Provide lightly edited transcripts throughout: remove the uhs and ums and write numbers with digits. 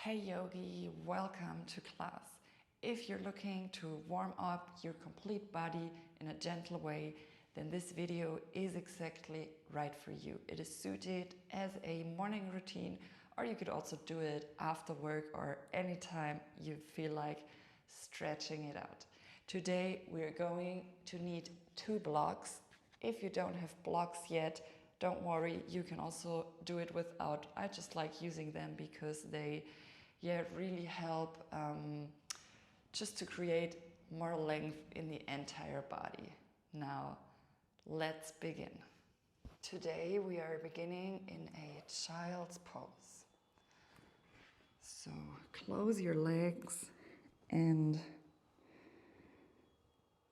Hey Yogi, welcome to class. If you're looking to warm up your complete body in a gentle way, then this video is exactly right for you. It is suited as a morning routine, or you could also do it after work or anytime you feel like stretching it out. Today we're going to need 2 blocks. If you don't have blocks yet, don't worry, you can also do it without. I just like using them because they really help just to create more length in the entire body. Now, let's begin. Today we are beginning in a child's pose. So close your legs and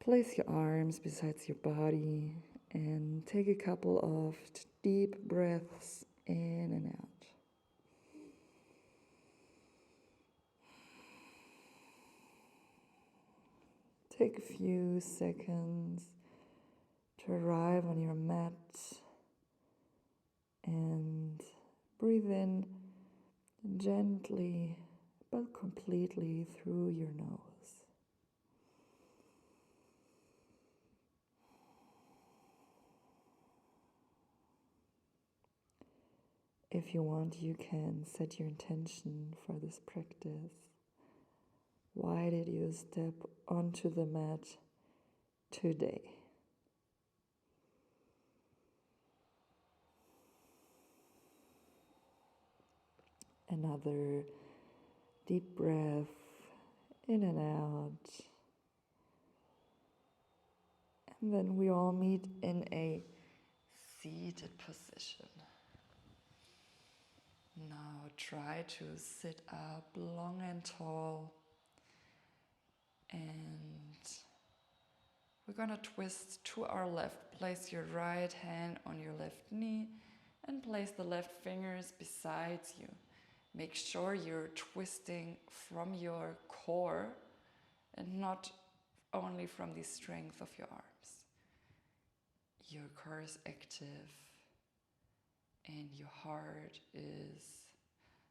place your arms besides your body and take a couple of deep breaths in and out. Take a few seconds to arrive on your mat and breathe in gently but completely through your nose. If you want, you can set your intention for this practice. Why did you step onto the mat today? Another deep breath in and out. And then we all meet in a seated position. Now try to sit up long and tall. And we're going to twist to our left. Place your right hand on your left knee and place the left fingers beside you. Make sure you're twisting from your core and not only from the strength of your arms. Your core is active and your heart is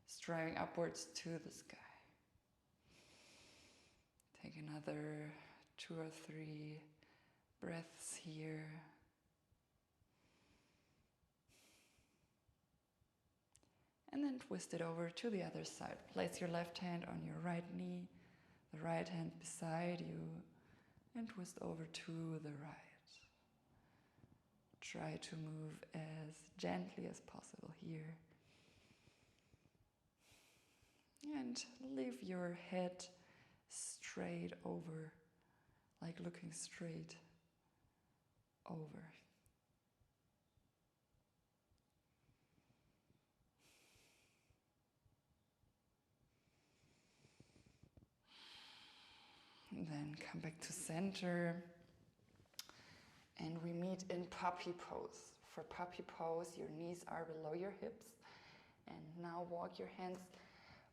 striving upwards to the sky. Take another 2 or 3 breaths here. And then twist it over to the other side. Place your left hand on your right knee, the right hand beside you, and twist over to the right. Try to move as gently as possible here. And leave your head straight over, like looking straight over. And then come back to center. And we meet in puppy pose. For puppy pose, your knees are below your hips. And now walk your hands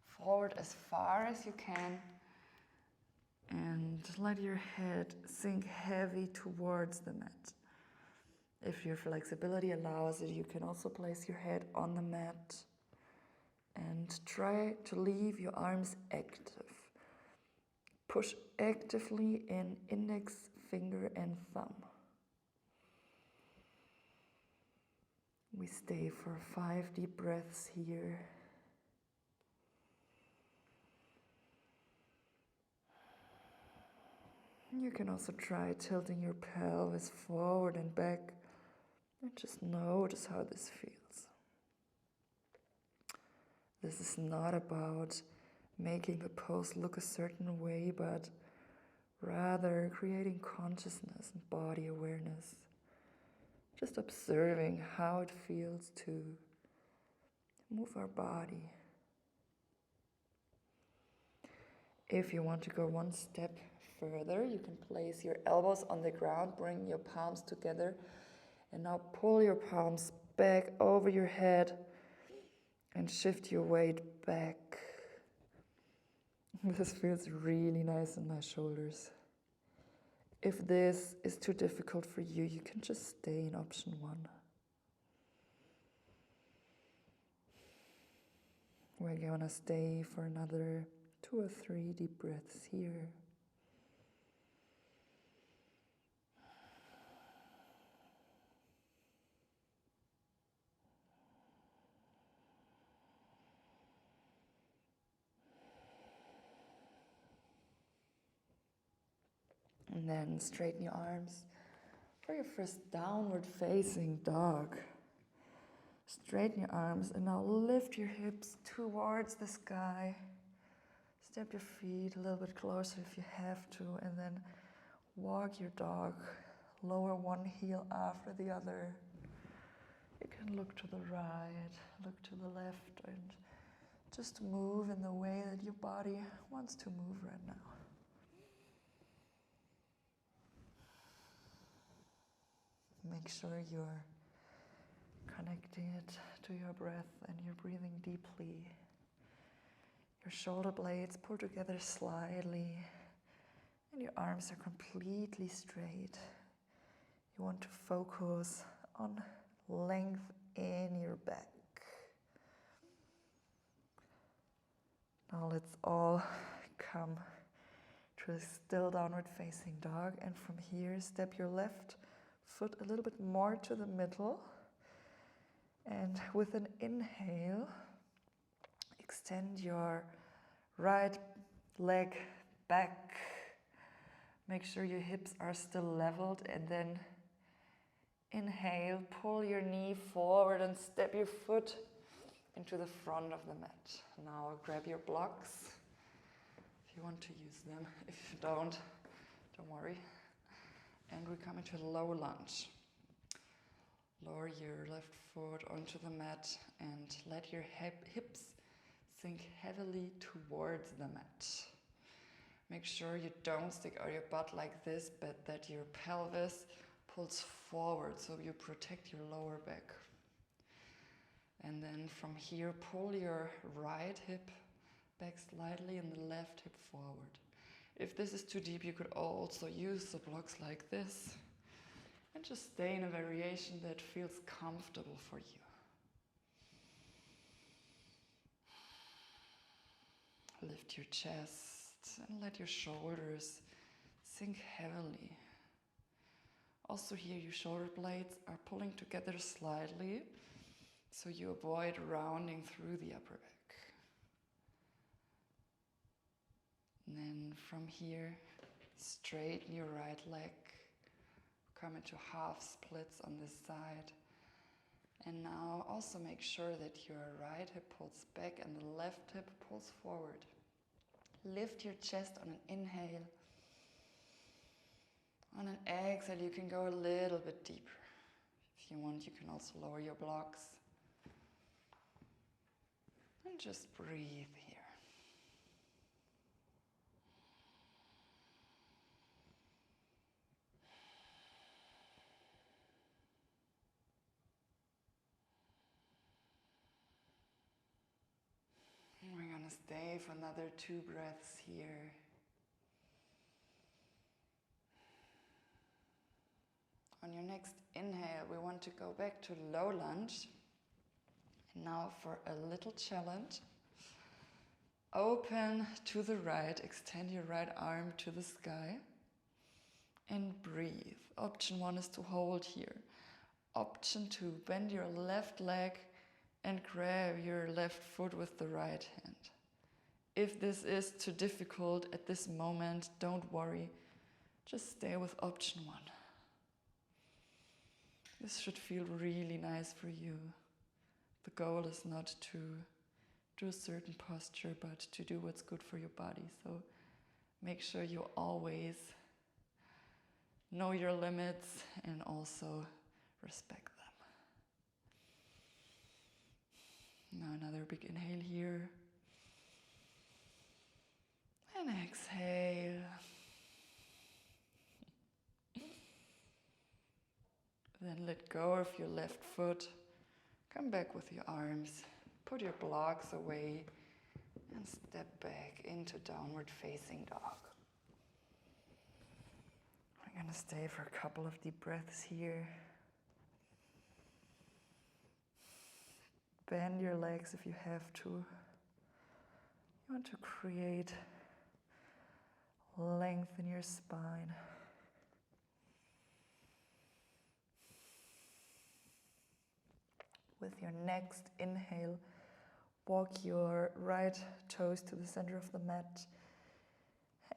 forward as far as you can. And let your head sink heavy towards the mat. If your flexibility allows it, you can also place your head on the mat. And try to leave your arms active. Push actively in index finger and thumb. We stay for 5 deep breaths here. You can also try tilting your pelvis forward and back and just notice how this feels. This is not about making the pose look a certain way, but rather creating consciousness and body awareness. Just observing how it feels to move our body. If you want to go one step further, you can place your elbows on the ground, bring your palms together, and now pull your palms back over your head and shift your weight back. This feels really nice in my shoulders. If this is too difficult for you, you can just stay in option 1. We're gonna stay for another 2 or 3 deep breaths here. And then straighten your arms for your first downward facing dog. Straighten your arms and now lift your hips towards the sky. Step your feet a little bit closer if you have to, and then walk your dog. Lower one heel after the other. You can look to the right, look to the left, and just move in the way that your body wants to move right now. Make sure you're connected to your breath and you're breathing deeply. Your shoulder blades pull together slightly and your arms are completely straight. You want to focus on length in your back. Now let's all come to a still downward facing dog, and from here step your left foot a little bit more to the middle, and with an inhale extend your right leg back. Make sure your hips are still leveled, and then inhale, pull your knee forward and step your foot into the front of the mat. Now grab your blocks if you want to use them. If you don't worry. And we come into a low lunge. Lower your left foot onto the mat and let your hips sink heavily towards the mat. Make sure you don't stick out your butt like this, but that your pelvis pulls forward so you protect your lower back. And then from here, pull your right hip back slightly and the left hip forward. If this is too deep, you could also use the blocks like this and just stay in a variation that feels comfortable for you. Lift your chest and let your shoulders sink heavily. Also here, your shoulder blades are pulling together slightly, so you avoid rounding through the upper back. And then from here, straighten your right leg. Come into half splits on this side. And now also make sure that your right hip pulls back and the left hip pulls forward. Lift your chest on an inhale. On an exhale, you can go a little bit deeper. If you want, you can also lower your blocks. And just breathe here. And we're going to stay for another 2 breaths here. On your next inhale, we want to go back to low lunge. And now for a little challenge. Open to the right, extend your right arm to the sky and breathe. Option 1 is to hold here. Option 2, bend your left leg and grab your left foot with the right hand. If this is too difficult at this moment, don't worry. Just stay with option 1. This should feel really nice for you. The goal is not to do a certain posture, but to do what's good for your body. So make sure you always know your limits and also respect them. Now another big inhale here. And exhale. Then let go of your left foot. Come back with your arms. Put your blocks away and step back into downward facing dog. We're going to stay for a couple of deep breaths here. Bend your legs if you have to. You want to create length in your spine. With your next inhale, walk your right toes to the center of the mat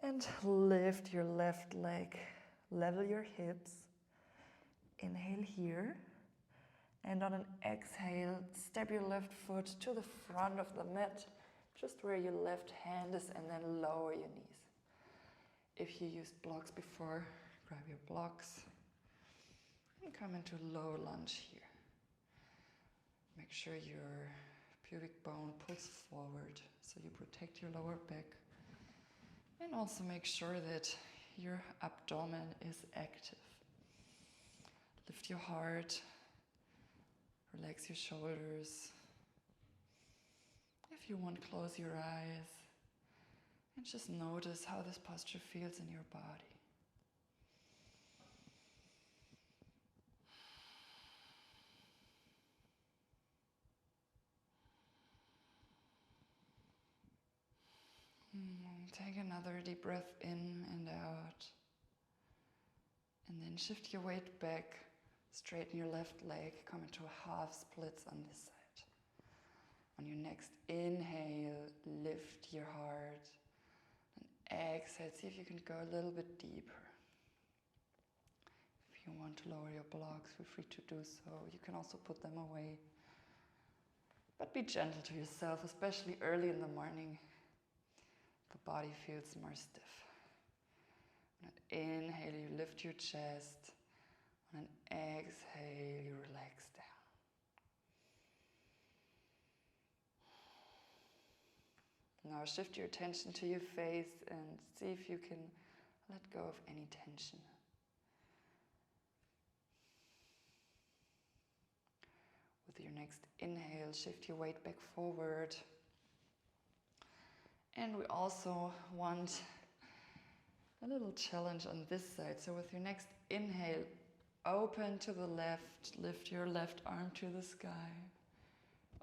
and lift your left leg. Level your hips. Inhale here. And on an exhale, step your left foot to the front of the mat, just where your left hand is, and then lower your knees. If you used blocks before, grab your blocks and come into low lunge here. Make sure your pubic bone pulls forward so you protect your lower back. And also make sure that your abdomen is active. Lift your heart, relax your shoulders. If you want, close your eyes and just notice how this posture feels in your body. Take another deep breath in and out. And then shift your weight back. Straighten your left leg. Come into half splits on this side. On your next inhale, lift your heart. And exhale, see if you can go a little bit deeper. If you want to lower your blocks, feel free to do so. You can also put them away. But be gentle to yourself, especially early in the morning. The body feels more stiff. On an inhale, you lift your chest. On an exhale, you relax down. Now shift your attention to your face and see if you can let go of any tension. With your next inhale, shift your weight back forward. And we also want a little challenge on this side. So with your next inhale, open to the left, lift your left arm to the sky.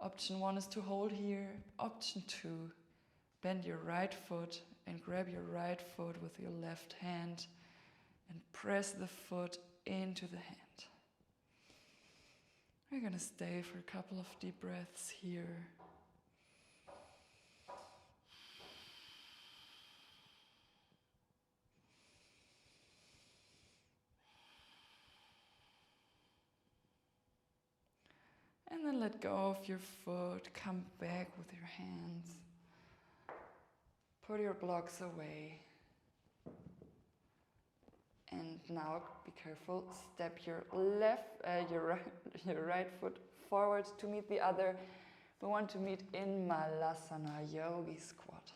Option 1 is to hold here. Option 2, bend your right foot and grab your right foot with your left hand and press the foot into the hand. We're going to stay for a couple of deep breaths here. And then let go of your foot, come back with your hands. Put your blocks away. And now, be careful, step your right foot forward to meet the other. We want to meet in Malasana, Yogi squat.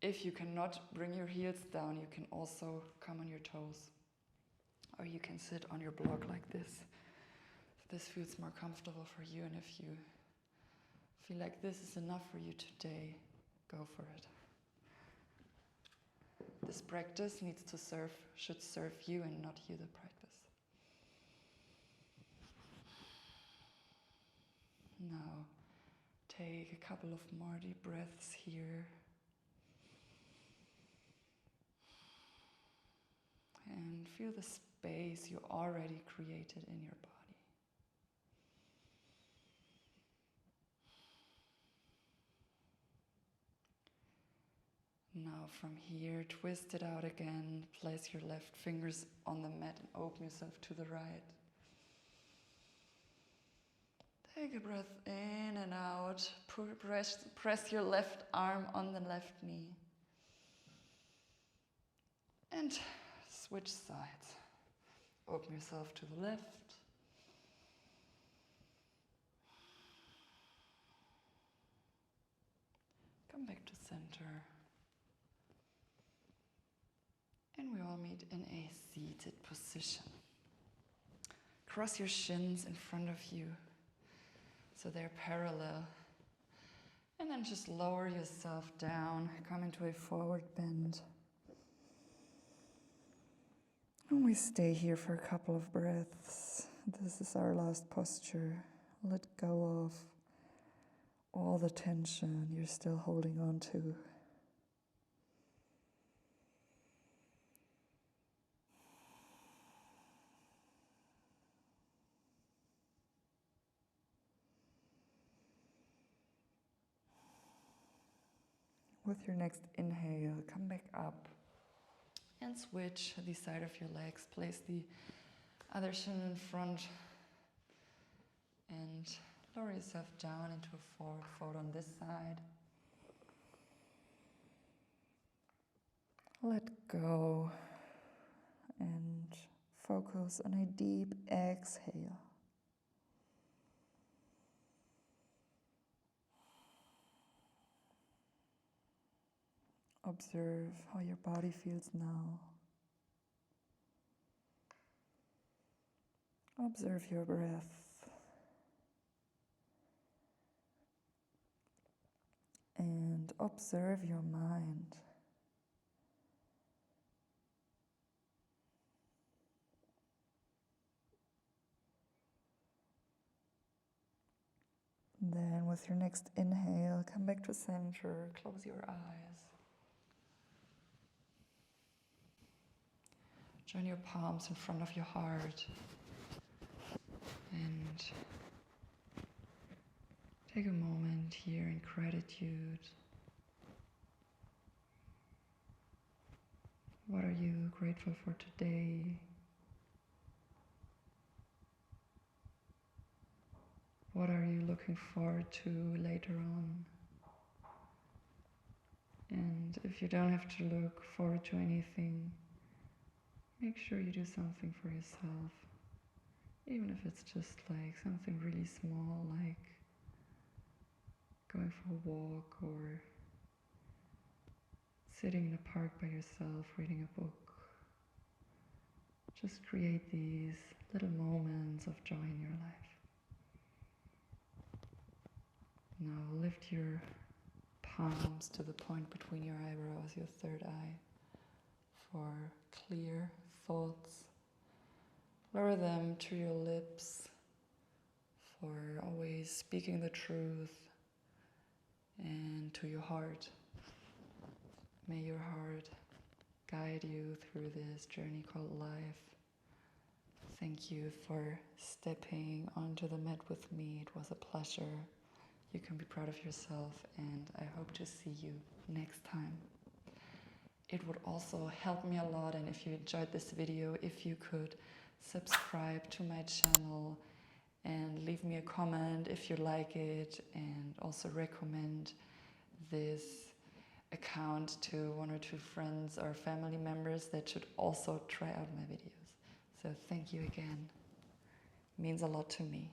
If you cannot bring your heels down, you can also come on your toes. Or you can sit on your block like this. This feels more comfortable for you, and if you feel like this is enough for you today, go for it. This practice should serve you and not you the practice. Now, take a couple of more deep breaths here. And feel the space you already created in your body. Now from here, twist it out again. Place your left fingers on the mat and open yourself to the right. Take a breath in and out. Press your left arm on the left knee. And switch sides. Open yourself to the left. Come back to center. And we all meet in a seated position. Cross your shins in front of you so they're parallel. And then just lower yourself down. Come into a forward bend. And we stay here for a couple of breaths. This is our last posture. Let go of all the tension you're still holding on to. With your next inhale, come back up and switch the side of your legs. Place the other shin in front and lower yourself down into a forward fold on this side. Let go and focus on a deep exhale. Observe how your body feels now. Observe your breath. And observe your mind. Then with your next inhale, come back to center, close your eyes. Join your palms in front of your heart and take a moment here in gratitude. What are you grateful for today? What are you looking forward to later on? And if you don't have to look forward to anything, make sure you do something for yourself. Even if it's just like something really small, like going for a walk or sitting in a park by yourself, reading a book. Just create these little moments of joy in your life. Now lift your palms to the point between your eyebrows, your third eye, for clear thoughts. Lower them to your lips for always speaking the truth, and to your heart. May your heart guide you through this journey called life. Thank you for stepping onto the mat with me. It was a pleasure. You can be proud of yourself, and I hope to see you next time. It would also help me a lot, and if you enjoyed this video, if you could subscribe to my channel and leave me a comment if you like it, and also recommend this account to one or two friends or family members that should also try out my videos. So thank you again. It means a lot to me.